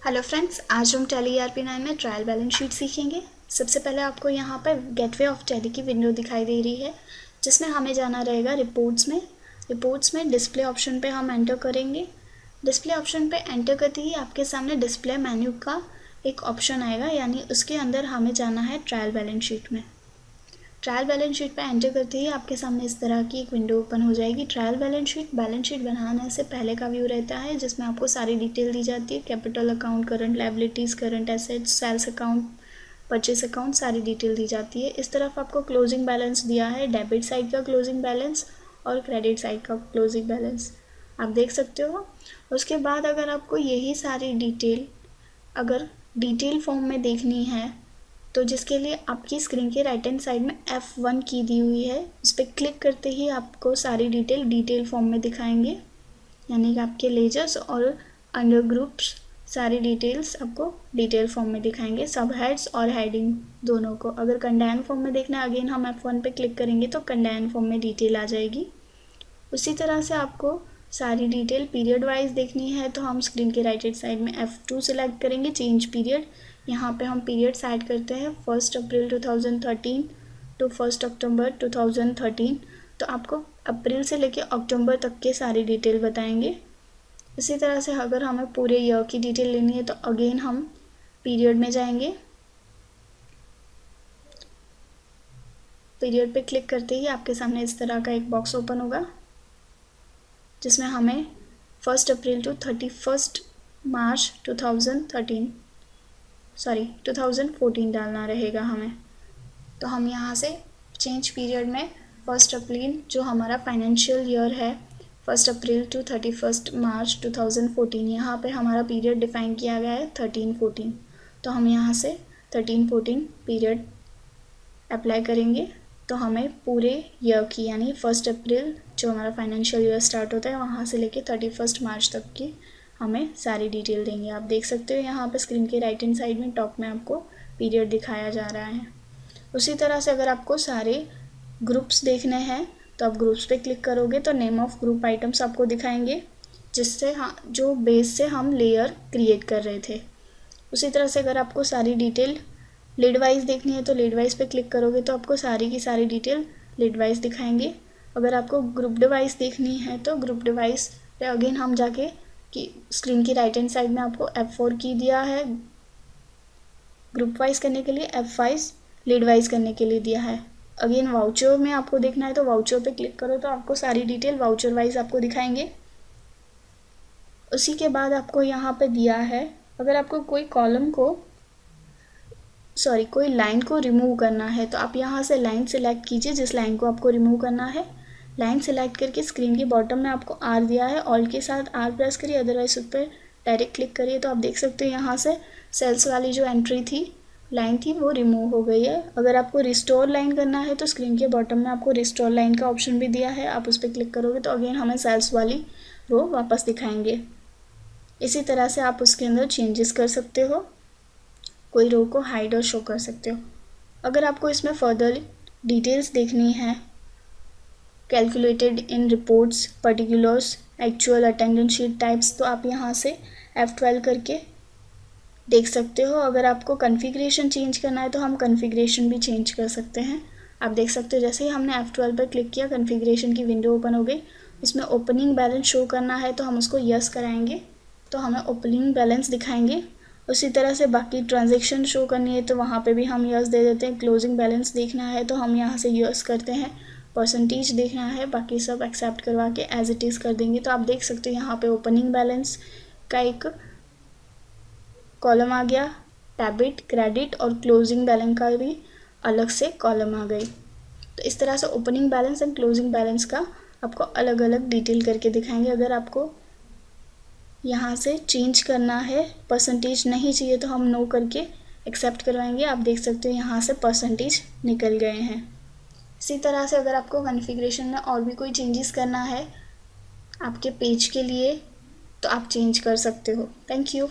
Hello friends, आज हम tally ERP9 में ट्रायल बैलेंस शीट सीखेंगे। सबसे पहले आपको यहाँ पर गेटवे ऑफ टैली की विंडो दिखाई दे रही है, जिसमें हमें जाना रहेगा रिपोर्ट्स में डिस्प्ले ऑप्शन पे हम एंटर करेंगे। डिस्प्ले ऑप्शन पे एंटर करते ही आपके सामने डिस्प्ले मेन्यू का एक ऑप्शन आएगा, यानी उसके अंदर हमें जाना है ट्रायल बैलेंस शीट में। ट्रायल बैलेंस शीट पे एंटर करते ही आपके सामने इस तरह की एक विंडो ओपन हो जाएगी। ट्रायल बैलेंस शीट बनाने से पहले का व्यू रहता है, जिसमें आपको सारी डिटेल दी जाती है। Capital account, current liabilities, current assets, sales account, purchase account, सारी डिटेल दी जाती है। इस तरफ आपको क्लोजिंग बैलेंस दिया है, डेबिट साइड का क्लोजिंग बैलेंस और क्रेडिट साइड का क्लोजिंग बैलेंस आप देख सकते हो। उसके बाद अगर आपको यही सारी डिटेल अगर डिटेल फॉर्म में देखनी है, तो जिसके लिए आपकी स्क्रीन के राइट हैंड साइड में F1 की दी हुई है, उस पर क्लिक करते ही आपको सारी डिटेल फॉर्म में दिखाएंगे, यानी कि आपके लेजर्स और अंडर ग्रुप्स सारी डिटेल्स आपको डिटेल फॉर्म में दिखाएंगे, सब हेड्स और हेडिंग दोनों को। अगर कंडेन फॉर्म में देखना है, अगेन हम F1 पे क्लिक करेंगे तो कंडेन फॉर्म में डिटेल आ जाएगी। उसी तरह से आपको सारी डिटेल पीरियड वाइज देखनी है, तो हम स्क्रीन के राइट हैंड साइड में F2 सिलेक्ट करेंगे, चेंज पीरियड। यहाँ पे हम पीरियड सेट करते हैं 1 अप्रैल 2013 टू 1 अक्टूबर 2013, तो आपको अप्रैल से लेके अक्टूबर तक के सारी डिटेल बताएंगे। इसी तरह से अगर हमें पूरे ईयर की डिटेल लेनी है, तो अगेन हम पीरियड में जाएंगे। पीरियड पे क्लिक करते ही आपके सामने इस तरह का एक बॉक्स ओपन होगा, जिसमें हमें 1 अप्रैल टू 31 मार्च 2014 डालना रहेगा हमें। तो हम यहाँ से चेंज पीरियड में 1 अप्रैल जो हमारा फाइनेंशियल ईयर है, 1 अप्रैल टू 31 मार्च 2014, यहाँ पे हमारा पीरियड डिफाइन किया गया है 13-14, तो हम यहाँ से 13-14 पीरियड अप्लाई करेंगे। तो हमें पूरे ईयर की, यानी 1 अप्रैल जो हमारा फाइनेंशियल ईयर स्टार्ट होता है वहाँ से लेके 31 मार्च तक की हमें सारी डिटेल देंगे। आप देख सकते हो यहाँ पे स्क्रीन के राइट हैंड साइड में टॉप में आपको पीरियड दिखाया जा रहा है। उसी तरह से अगर आपको सारे ग्रुप्स देखने हैं, तो आप ग्रुप्स पे क्लिक करोगे तो नेम ऑफ ग्रुप आइटम्स आपको दिखाएंगे, जिससे जो बेस से हम लेयर क्रिएट कर रहे थे। उसी तरह से अगर आपको सारी डिटेल लीड वाइज देखनी है, तो लीड वाइज पे क्लिक करोगे तो आपको सारी की सारी डिटेल लीड वाइज दिखाएंगे। अगर आपको ग्रुप डिवाइस देखनी है, तो ग्रुप डिवाइस पे अगेन हम जाके कि स्क्रीन की राइट हैंड साइड में आपको F4 की दिया है ग्रुप वाइज करने के लिए, F5 लीड वाइज करने के लिए दिया है। अगेन वाउचर में आपको देखना है, तो वाउचर पे क्लिक करो तो आपको सारी डिटेल वाउचर वाइज आपको दिखाएंगे। उसी के बाद आपको यहाँ पे दिया है, अगर आपको कोई लाइन को रिमूव करना है, तो आप यहाँ से लाइन सिलेक्ट कीजिए जिस लाइन को आपको रिमूव करना है। लाइन सिलेक्ट करके स्क्रीन के बॉटम में आपको R दिया है, ऑल्ट के साथ R प्रेस करिए, अदरवाइज उस पर डायरेक्ट क्लिक करिए, तो आप देख सकते हो यहाँ से सेल्स वाली जो लाइन थी वो रिमूव हो गई है। अगर आपको रिस्टोर लाइन करना है, तो स्क्रीन के बॉटम में आपको रिस्टोर लाइन का ऑप्शन भी दिया है, आप उस पर क्लिक करोगे तो अगेन हमें सेल्स वाली रो वापस दिखाएंगे। इसी तरह से आप उसके अंदर चेंजेस कर सकते हो, कोई रो को हाइड और शो कर सकते हो। अगर आपको इसमें फर्दर डिटेल्स देखनी है, calculated in reports, particulars, actual, attendance sheet types, तो आप यहाँ से F12 करके देख सकते हो। अगर आपको कॉन्फ़िगरेशन चेंज करना है, तो हम कॉन्फ़िगरेशन भी चेंज कर सकते हैं। आप देख सकते हो जैसे ही हमने F12 पर क्लिक किया, कॉन्फ़िगरेशन की विंडो ओपन हो गई। इसमें ओपनिंग बैलेंस शो करना है, तो हम उसको यस कराएंगे, तो हमें ओपनिंग बैलेंस दिखाएंगे। उसी तरह से बाकी ट्रांजेक्शन शो करनी है, तो वहाँ पे भी हम यस दे देते हैं। क्लोजिंग बैलेंस देखना है, तो हम यहाँ से यस करते हैं। परसेंटेज देखना है, बाकी सब एक्सेप्ट करवा के एज इट इज़ कर देंगे। तो आप देख सकते हो यहाँ पे ओपनिंग बैलेंस का एक कॉलम आ गया, डेबिट, क्रेडिट और क्लोजिंग बैलेंस का भी अलग से कॉलम आ गई। तो इस तरह से opening balance and closing balance का आपको अलग अलग डिटेल करके दिखाएंगे। अगर आपको यहाँ से चेंज करना है, परसेंटेज नहीं चाहिए, तो हम नो करके एक्सेप्ट करवाएंगे। आप देख सकते हो यहाँ से परसेंटेज निकल गए हैं। इसी तरह से अगर आपको कॉन्फ़िगरेशन में और भी कोई चेंजेस करना है आपके पेज के लिए, तो आप चेंज कर सकते हो। Thank you.